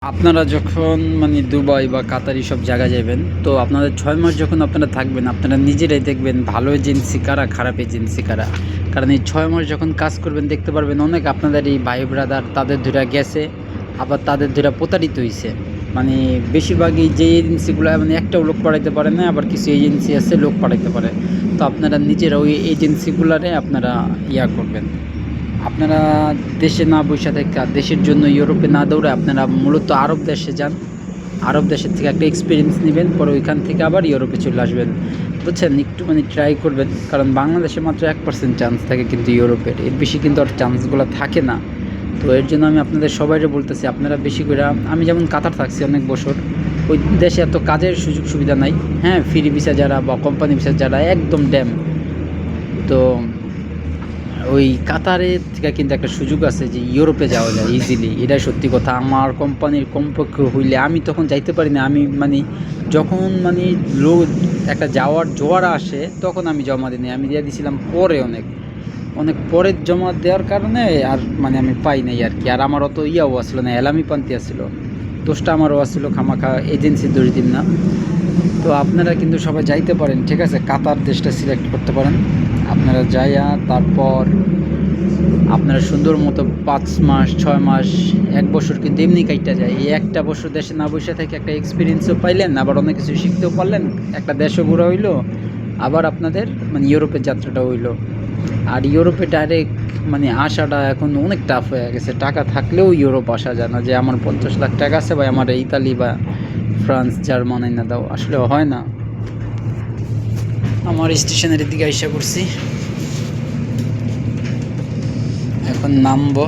আপনারা যখন দুবাই বা কাতার এইসব জায়গায় যাবেন, তো আপনাদের ৬ মাস যখন আপনারা থাকবেন, আপনারা নিজেরাই দেখবেন ভালো এজেন্সি কারা, খারাপ এজেন্সি কারা। কারণ এই ৬ মাস যখন কাজ করবেন দেখতে পারবেন অনেক আপনাদের এই ভাই ব্রাদার তাদের ধইরা গেছে, আবার তাদের ধইরা প্রতারিত হইছে। বেশিরভাগই যে এজেন্সিগুলা একটাও লোক পাঠাইতে পারে না, আবার কিছু এজেন্সি আছে লোক পাঠাইতে পারে। তো আপনারা নিজেরা ওই এজেন্সিগুলারে আপনারা করবেন। আপনারা দেশে না বইসা থাইকা দেশের জন্য ইউরোপে না দৌড়ে আপনারা মূলত আরব দেশে যান। আরব দেশের থেকে একটা এক্সপিরিয়েন্স নেবেন, পরে ওইখান থেকে আবার ইউরোপে চলে আসবেন। বুঝছেন? একটু ট্রাই করবেন, কারণ বাংলাদেশে মাত্র 1% চান্স থাকে, কিন্তু ইউরোপের এর বেশি কিন্তু আর চান্সগুলো থাকে না। তো এর জন্য আমি আপনাদের সবাইকে বলতেছি, আপনারা বেশি করে, আমি যেমন কাতার থাকছি অনেক বছর, ওই দেশে এত কাজের সুযোগ সুবিধা নাই। হ্যাঁ, ফ্রি ভিসা যারা বা কোম্পানি ভিসা যারা একদম ড্যাম। তো ওই কাতারের থেকে কিন্তু একটা সুযোগ আছে যে ইউরোপে যাওয়া যায় ইজিলি। এটাই সত্যি কথা। আমার কোম্পানির কমপক্ষে হইলে আমি তখন যাইতে পারি না। আমি যখন একটা যাওয়ার জোয়ার আসে তখন আমি জমা দিই নাই। আমি দিয়ে দিয়েছিলাম পরে, অনেক পরে জমা দেওয়ার কারণে আর আমি পাই নাই আর কি। আর আমার অত ইয়াও আসলো না, এলামি পান্তি আসছিল। দোষটা আমারও আসছিল, খামাখা এজেন্সির দোষ দিন না। তো আপনারা কিন্তু সবাই যাইতে পারেন, ঠিক আছে? কাতার দেশটা সিলেক্ট করতে পারেন। আপনারা যাইয়া তারপর আপনারা সুন্দর মতো ৫ মাস ৬ মাস ১ বছর কিন্তু এমনি কাইটা যায়। এই একটা বছর দেশে না বসে থেকে একটা এক্সপিরিয়েন্সও পাইলেন, আবার অনেক কিছু শিখতেও পারলেন, একটা দেশও ঘোরা হইলো, আবার আপনাদের ইউরোপের যাত্রাটা হইলো। আর ইউরোপে ডাইরেক্ট আসাটা এখন অনেক টাফ হয়ে গেছে। টাকা থাকলেও ইউরোপ আসা যায় না, যে আমার ৫০ লাখ টাকা আছে ভাই আমার ইতালি বা ফ্রান্স জার্মানি না দাও, আসলে হয় না। আমার স্টেশনের দিকে আইসা করছি, এখন নামবো।